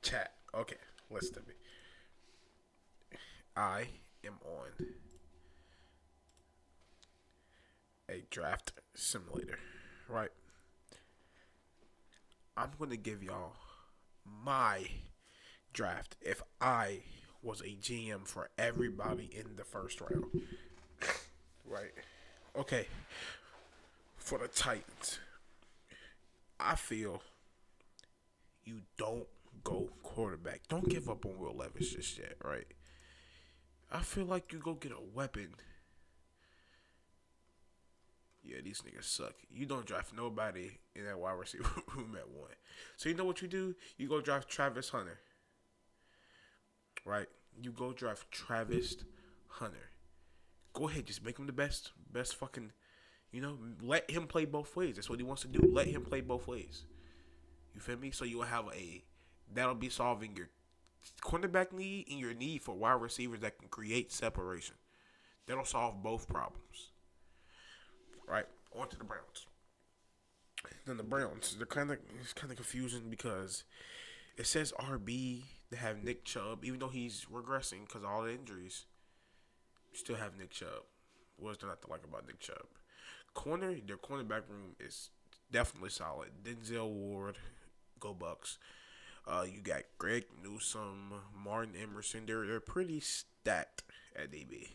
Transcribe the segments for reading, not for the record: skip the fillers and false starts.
Chat. Okay, listen to me. I am on a draft simulator, right? I'm going to give y'all my draft if I was a GM for everybody in the first round, right? Okay, for the Titans, I feel you don't go quarterback. Don't give up on Will Levis just yet, right? I feel like you go get a weapon. Yeah, these niggas suck. You don't draft nobody in that wide receiver room at one. So you know what you do? You go draft Travis Hunter, right? You go draft Travis Hunter. Go ahead, just make him the best fucking. Let him play both ways. That's what he wants to do. Let him play both ways. You feel me? So you'll have a that'll be solving your cornerback need and your need for wide receivers that can create separation. That'll solve both problems. Right? On to the Browns. Then the Browns, it's kind of confusing because it says RB to have Nick Chubb, even though he's regressing because of all the injuries. You still have Nick Chubb. What's there not to like about Nick Chubb? Their cornerback room is definitely solid. Denzel Ward, go Bucks. You got Greg Newsome, Martin Emerson. They're pretty stacked at DB.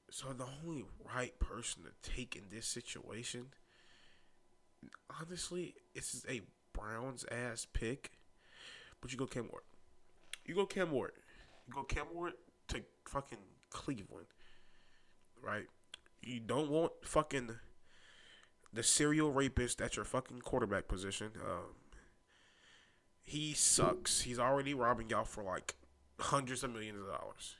So the only right person to take in this situation, honestly, it's a Browns ass pick. But you go Cam Ward. You go Cam Ward. You go Cam Ward to fucking Cleveland, right? You don't want fucking the serial rapist at your fucking quarterback position. He sucks. He's already robbing y'all for like hundreds of millions of dollars.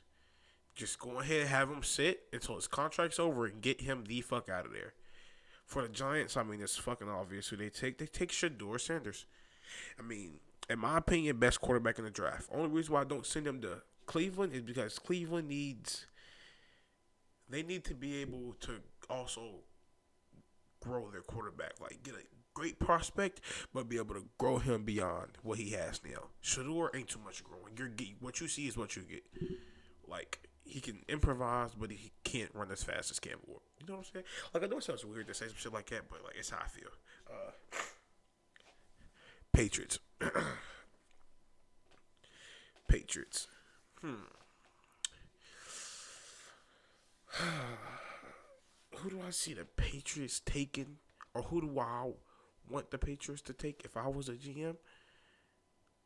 Just go ahead, have him sit until his contract's over, and get him the fuck out of there. For the Giants, I mean, it's fucking obvious who they take. They take Shador Sanders. I mean, in my opinion, best quarterback in the draft. Only reason why I don't send him to Cleveland is because Cleveland they need to be able to also grow their quarterback. Like, get a great prospect, but be able to grow him beyond what he has now. Shador ain't too much growing. What you see is what you get. Like, he can improvise, but he can't run as fast as Cam Ward. You know what I'm saying? Like, I know it sounds weird to say some shit like that, but like, it's how I feel. Patriots. Patriots. Who do I see the Patriots taking, or who do I want the Patriots to take if I was a GM?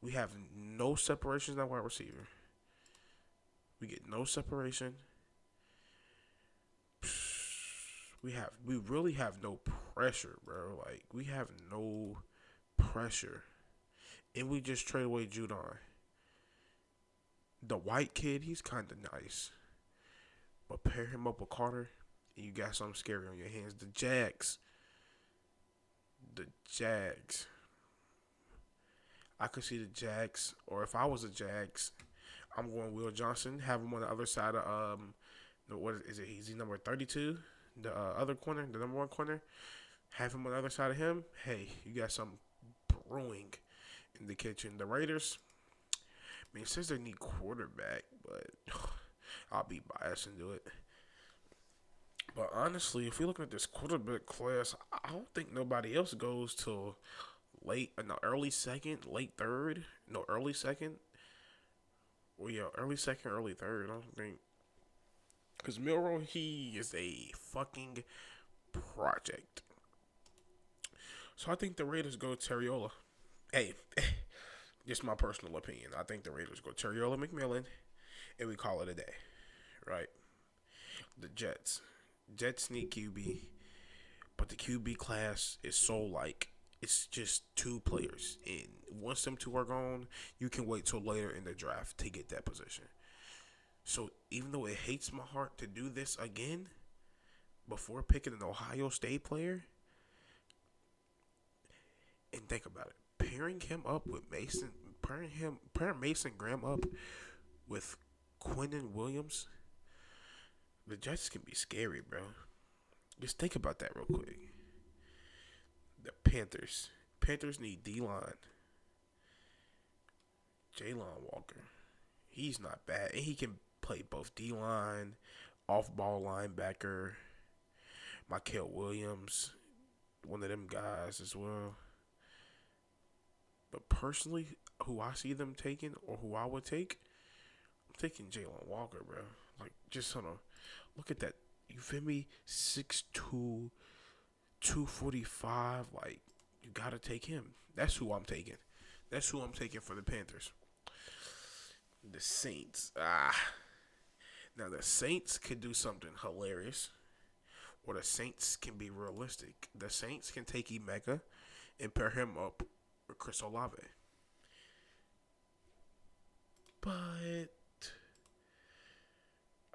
We have no separation at wide receiver. We get no separation. We really have no pressure, bro. Like, we have no pressure, and we just trade away Judon. The white kid, he's kind of nice, but pair him up with Carter, and you got something scary on your hands. The Jags. I could see the Jags, or if I was the Jags, I'm going Will Johnson. Have him on the other side of what is it? Is he number 32? The other corner, the number one corner. Have him on the other side of him. Hey, you got something brewing in the kitchen. The Raiders. I mean, it says they need quarterback, but I'll be biased and do it. But honestly, if we look at this quarterback class, I don't think nobody else goes till early second, late third, no, early second. Well, yeah, early second, early third. I don't think because Milrow, he is a fucking project. So I think the Raiders go Terriola. Hey, just my personal opinion. I think the Raiders go Terriola McMillan, and we call it a day, right? The Jets. Jets need QB, but the QB class is so like it's just two players, and once them two are gone, you can wait till later in the draft to get that position. So even though it hates my heart to do this again, before picking an Ohio State player, and think about it, pairing Mason Graham up with Quinnen Williams, the Jets can be scary, bro. Just think about that real quick. The Panthers need D line. Jalen Walker. He's not bad. And he can play both D line, off ball linebacker, Michael Williams, one of them guys as well. But personally, who I see them taking or who I would take, I'm taking Jalen Walker, bro. Like, just hold on. Look at that. You feel me? 6'2", 245. Like, you got to take him. That's who I'm taking. That's who I'm taking for the Panthers. The Saints. Now, the Saints could do something hilarious, or the Saints can be realistic. The Saints can take Emeka and pair him up with Chris Olave. But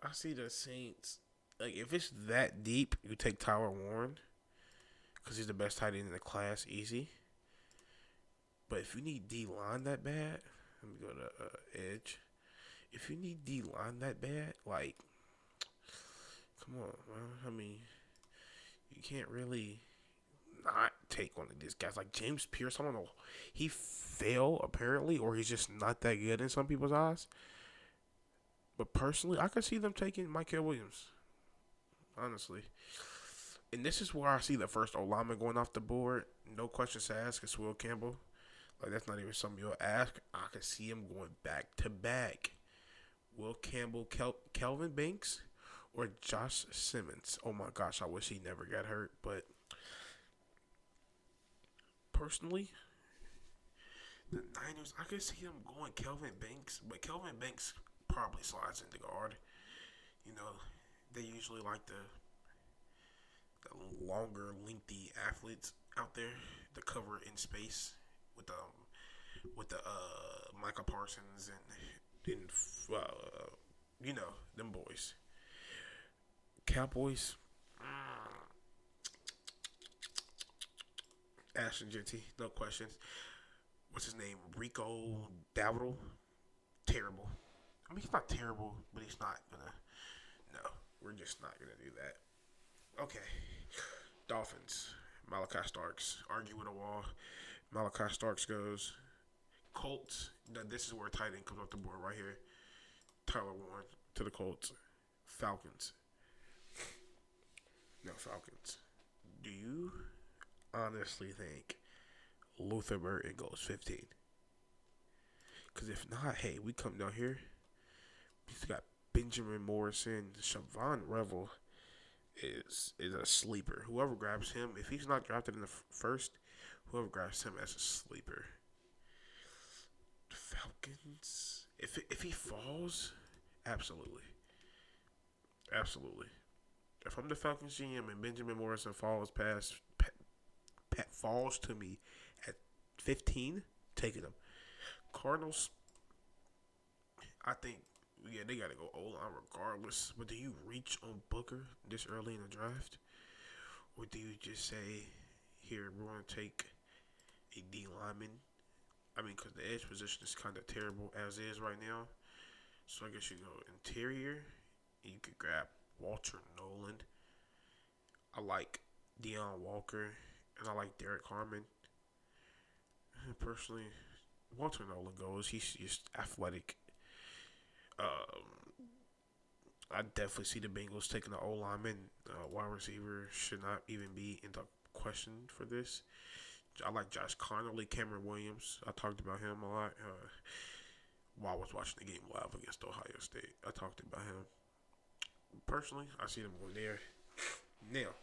I see the Saints. Like, if it's that deep, you take Tyler Warren because he's the best tight end in the class, easy. But if you need D line that bad, let me go to edge. If you need D line that bad, like, come on, man. I mean, you can't really not take one of these guys. Like James Pierce, I don't know. He failed, apparently, or he's just not that good in some people's eyes. But personally, I could see them taking Michael Williams. Honestly. And this is where I see the first O-lineman going off the board. No questions asked. It's Will Campbell. Like, that's not even something you'll ask. I could see him going back to back. Will Campbell, Kelvin Banks, or Josh Simmons. Oh my gosh, I wish he never got hurt. But personally, the Niners, I could see them going Kelvin Banks. But Kelvin Banks probably slides into guard. You know, they usually like the longer, lengthy athletes out there to cover in space with the Micah Parsons and you know, them boys. Cowboys. Ashton Genty, no questions. What's his name? Rico Dowdle. Terrible. I mean, he's not terrible, but he's not gonna. No, we're just not gonna do that. Okay. Dolphins. Malachi Starks. Argue with a wall. Malachi Starks goes. Colts. Now, this is where tight end comes off the board right here. Tyler Warren to the Colts. Falcons. No, Falcons. Do you honestly think Luther Burton goes 15? Because if not, hey, we come down here. He's got Benjamin Morrison. Siobhan Revel is a sleeper. Whoever grabs him, if he's not drafted in the first, whoever grabs him as a sleeper. The Falcons, if he falls, absolutely. Absolutely. If I'm the Falcons GM and Benjamin Morrison falls falls to me at 15, taking him. Cardinals, I think, yeah, they got to go O-line regardless. But do you reach on Booker this early in the draft? Or do you just say, here, we're going to take a D lineman? I mean, because the edge position is kind of terrible as is right now. So I guess you go interior. And you could grab Walter Nolan. I like Deion Walker. And I like Derek Harmon. And personally, Walter Nolan goes. He's just athletic. I definitely see the Bengals taking the O-lineman. Wide receiver should not even be in the question for this. I like Josh Connolly, Cameron Williams. I talked about him a lot while I was watching the game live against Ohio State. I talked about him. Personally, I see them going there. Now,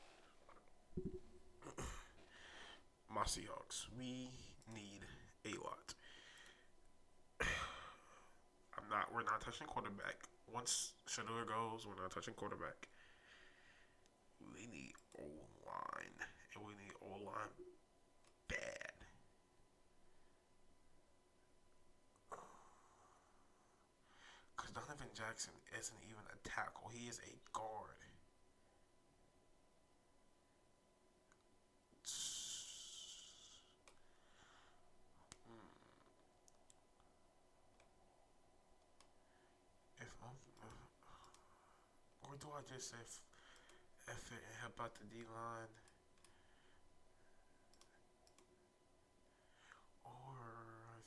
my Seahawks. We need a lot. We're not touching quarterback. Once Shador goes, we're not touching quarterback. We need O-line. And we need O-line bad. Because Donovan Jackson isn't even a tackle. He is a guard. Or do I just say F it and help out the D-line? Or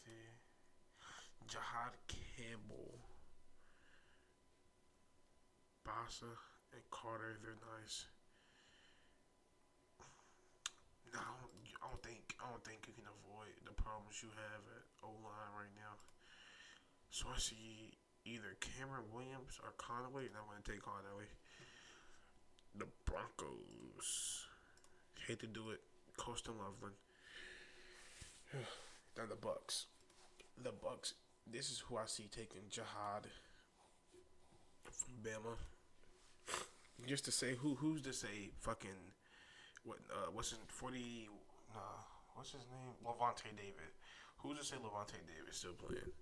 the Jahad Campbell, Bassa, and Carter. They're nice. No, I don't think you can avoid the problems you have at O line right now. So I see either Cameron Williams or Conway, and I'm going to take Conway. The Broncos. Hate to do it. Coastal Loveland. Then the Bucks. The Bucks. This is who I see taking Jihad from Bama. Just to say who's to say fucking what's his 40 what's his name? Levante David. Who's to say Levante David still playing?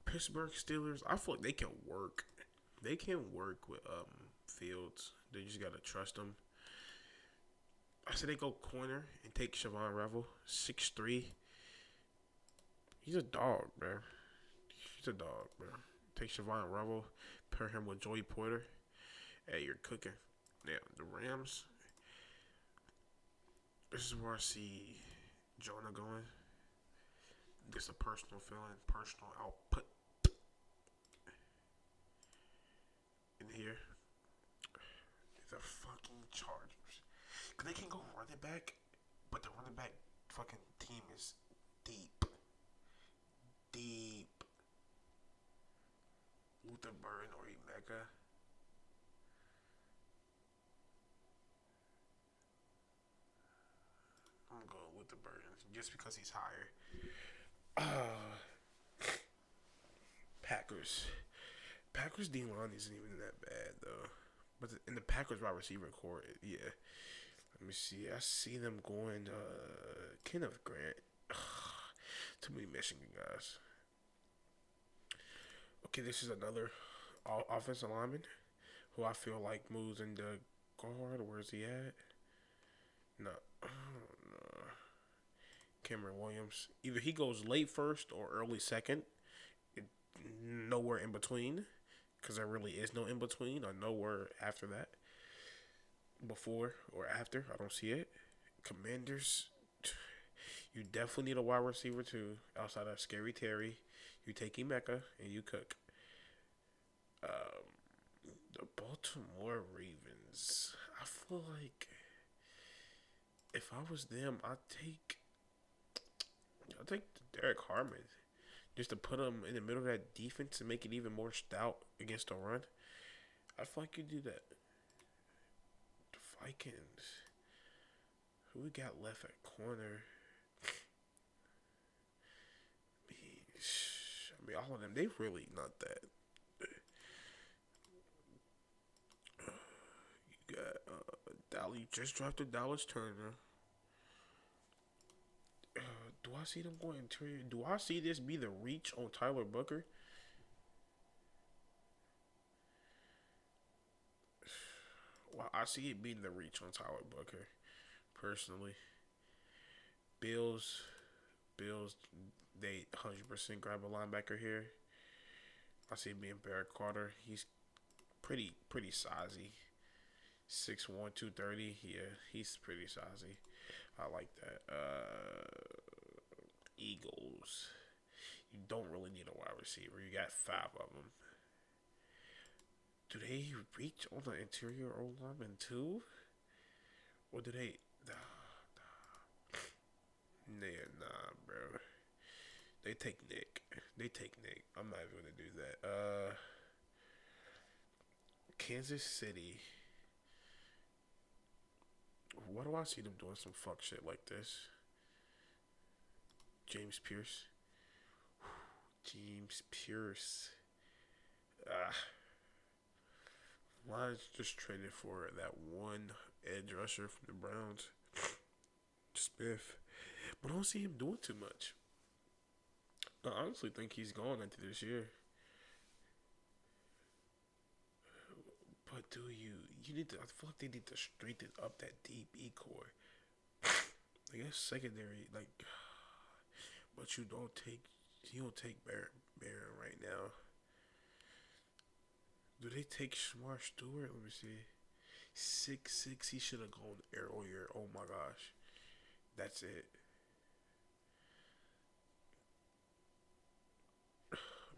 Pittsburgh Steelers. I feel like they can work. They can work with Fields. They just gotta trust them. I said they go corner and take Siobhan Revel, 6'3". He's a dog, bro. He's a dog, bro. Take Siobhan Revel, pair him with Joey Porter. Hey, you're cooking. Now, the Rams. This is where I see Jonah going. Just a personal feeling, personal output in here. The fucking Chargers. Cause they can go running back, but the running back fucking team is deep. Deep. Luther Burden or Emeka. I'm going with the Burden just because he's higher. Packers. Packers D line isn't even that bad though. But in the Packers wide receiver core, yeah. Let me see. I see them going Kenneth Grant. Too many Michigan guys. Okay, this is another offensive lineman who I feel like moves into guard. Where's he at? No. I don't know. Cameron Williams. Either he goes late first or early second. Nowhere in between. Because there really is no in between or nowhere after that. Before or after. I don't see it. Commanders. You definitely need a wide receiver too. Outside of Scary Terry. You take Emeka and you cook. The Baltimore Ravens. I feel like if I was them, I'd take Derek Harmon just to put him in the middle of that defense and make it even more stout against the run. I feel like you do that. The Vikings. Who we got left at corner? I mean, all of them, they really not that. You got you just drafted Dallas Turner. Do I see them going interior? Do I see this be the reach on Tyler Booker? Well, I see it being the reach on Tyler Booker, personally. Bills, they 100% grab a linebacker here. I see it being Barrett Carter. He's pretty sizey. 6'1", 230. Yeah, he's pretty sizey. I like that. Eagles. You don't really need a wide receiver. You got 5 of them. Do they reach on the interior O lineman too? Or do they? Nah, bro. They take Nick. I'm not even gonna do that. Kansas City. Why do I see them doing some fuck shit like this? James Pierce. James Pierce. Lions just traded for that one edge rusher from the Browns, Smith. But I don't see him doing too much. I honestly think he's gone into this year. But do you need to, I feel like they need to strengthen up that deep E-core. I guess secondary, like, but you don't take Barron right now. Do they take Shamar Stewart? Let me see. 6'6". He should have gone earlier. Oh my gosh. That's it.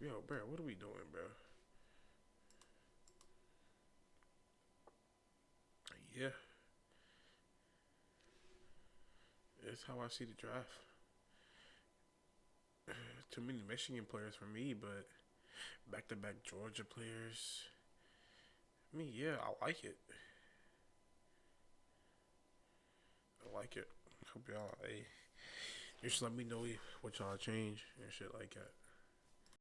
Yo, bro, what are we doing, bro? Yeah, that's how I see the draft. Too many Michigan players for me, but back to back Georgia players. I mean, yeah, I like it. I like it. Hope y'all, hey, just let me know what y'all change and shit like that.